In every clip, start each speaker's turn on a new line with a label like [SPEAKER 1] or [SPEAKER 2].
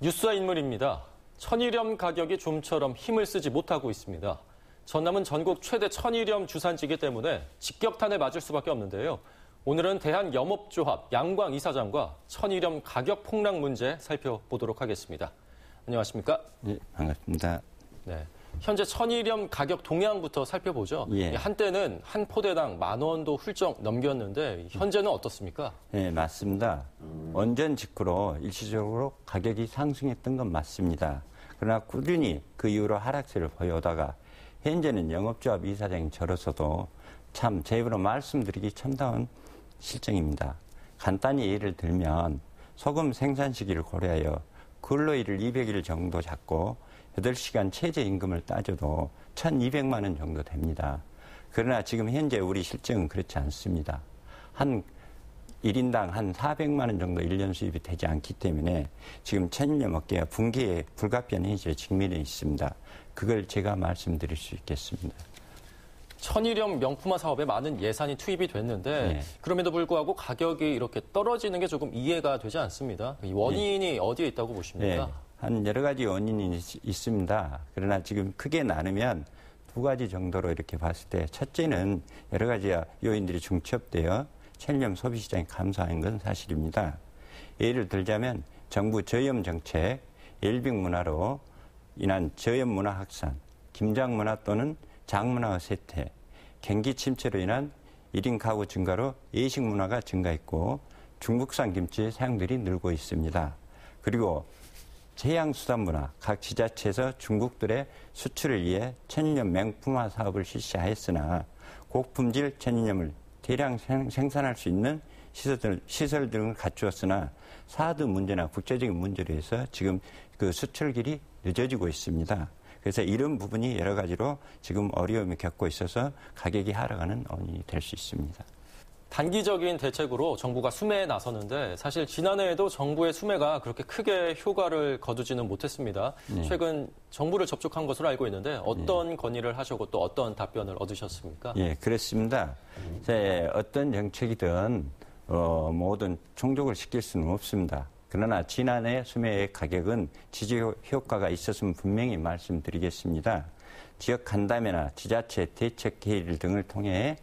[SPEAKER 1] 뉴스와 인물입니다. 천일염 가격이 좀처럼 힘을 쓰지 못하고 있습니다. 전남은 전국 최대 천일염 주산지이기 때문에 직격탄을 맞을 수밖에 없는데요. 오늘은 대한염업조합 양광 이사장과 천일염 가격 폭락 문제 살펴보도록 하겠습니다. 안녕하십니까?
[SPEAKER 2] 네, 반갑습니다.
[SPEAKER 1] 네, 현재 천일염 가격 동향부터 살펴보죠.
[SPEAKER 2] 예.
[SPEAKER 1] 한때는 한 포대당 10,000원도 훌쩍 넘겼는데 현재는 어떻습니까?
[SPEAKER 2] 네, 맞습니다. 원전 직후로 일시적으로 가격이 상승했던 건 맞습니다. 그러나 꾸준히 그 이후로 하락세를 보여오다가 현재는 영업조합 이사장인 저로서도 참 제 입으로 말씀드리기 참다운 실정입니다. 간단히 예를 들면 소금 생산 시기를 고려하여 근로일을 200일 정도 잡고 8시간 최저임금을 따져도 1,200만 원 정도 됩니다. 그러나 지금 현재 우리 실정은 그렇지 않습니다. 한 1인당 한 400만 원 정도 1년 수입이 되지 않기 때문에 지금 천일염 업계가 붕괴에 불가피한 현실에 직면해 있습니다. 그걸 제가 말씀드릴 수 있겠습니다.
[SPEAKER 1] 천일염 명품화 사업에 많은 예산이 투입이 됐는데 그럼에도 불구하고 가격이 이렇게 떨어지는 게 조금 이해가 되지 않습니다. 이 원인이 어디에 있다고 보십니까?
[SPEAKER 2] 한 여러 가지 원인이 있습니다. 그러나 지금 크게 나누면 두 가지 정도로 이렇게 봤을 때 첫째는 여러 가지 요인들이 중첩되어 천일염 소비 시장이 감소한 건 사실입니다. 예를 들자면 정부 저염 정책, 엘빙 문화로 인한 저염 문화 확산, 김장 문화 또는 장문화의 쇠퇴, 경기 침체로 인한 1인 가구 증가로 예식 문화가 증가했고 중국산 김치의 사용들이 늘고 있습니다. 그리고 해양수산 문화, 각 지자체에서 중국들의 수출을 위해 천일염 명품화 사업을 실시하였으나 고품질 천일염을 대량 생산할 수 있는 시설 등을 갖추었으나 사드 문제나 국제적인 문제로 해서 지금 그 수출길이 늦어지고 있습니다. 그래서 이런 부분이 여러 가지로 지금 어려움을 겪고 있어서 가격이 하락하는 원인이 될 수 있습니다.
[SPEAKER 1] 단기적인 대책으로 정부가 수매에 나섰는데 사실 지난해에도 정부의 수매가 그렇게 크게 효과를 거두지는 못했습니다. 최근 정부를 접촉한 것으로 알고 있는데 어떤 건의를 하시고 또 어떤 답변을 얻으셨습니까?
[SPEAKER 2] 예, 그렇습니다. 어떤 정책이든 모든 충족을 시킬 수는 없습니다. 그러나 지난해 수매의 가격은 지지 효과가 있었으면 분명히 말씀드리겠습니다. 지역 간담회나 지자체 대책 회의 등을 통해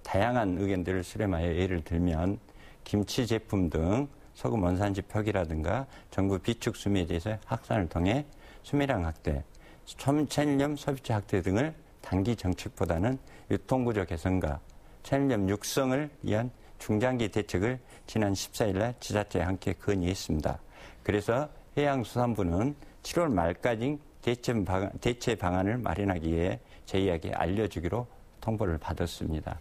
[SPEAKER 2] 다양한 의견들을 수렴하여 예를 들면 김치 제품 등 소금 원산지 표기라든가 정부 비축 수매에 대해서 확산을 통해 수매량 확대, 천일염 소비자 확대 등을 단기 정책보다는 유통구조 개선과 천일염 육성을 위한 중장기 대책을 지난 14일 날 지자체에 함께 건의했습니다. 그래서 해양수산부는 7월 말까지 대체 방안을 마련하기 위해 저희에게 알려주기로 통보를 받았습니다.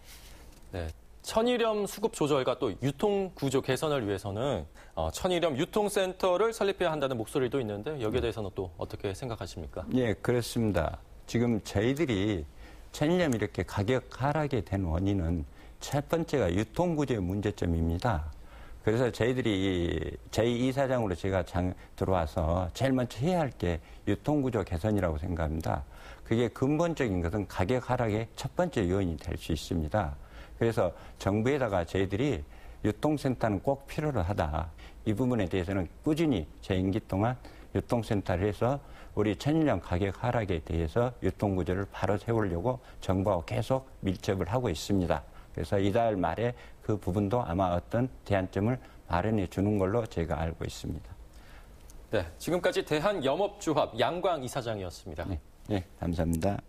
[SPEAKER 1] 네. 천일염 수급 조절과 또 유통 구조 개선을 위해서는 천일염 유통센터를 설립해야 한다는 목소리도 있는데 여기에 대해서는 또 어떻게 생각하십니까?
[SPEAKER 2] 예, 그렇습니다. 지금 저희들이 천일염 이렇게 가격 하락에 된 원인은 첫 번째가 유통 구조의 문제점입니다. 그래서 저희 이사장으로 제가 들어와서 제일 먼저 해야 할 게 유통 구조 개선이라고 생각합니다. 그게 근본적인 것은 가격 하락의 첫 번째 요인이 될 수 있습니다. 그래서 정부에다가 저희들이 유통센터는 꼭 필요로 하다. 이 부분에 대해서는 꾸준히 제 임기 동안 유통센터를 해서 우리 천일염 가격 하락에 대해서 유통구조를 바로 세우려고 정부하고 계속 밀접을 하고 있습니다. 그래서 이달 말에 그 부분도 아마 어떤 대안점을 마련해 주는 걸로 제가 알고 있습니다.
[SPEAKER 1] 네, 지금까지 대한염업조합 양광 이사장이었습니다.
[SPEAKER 2] 네, 감사합니다.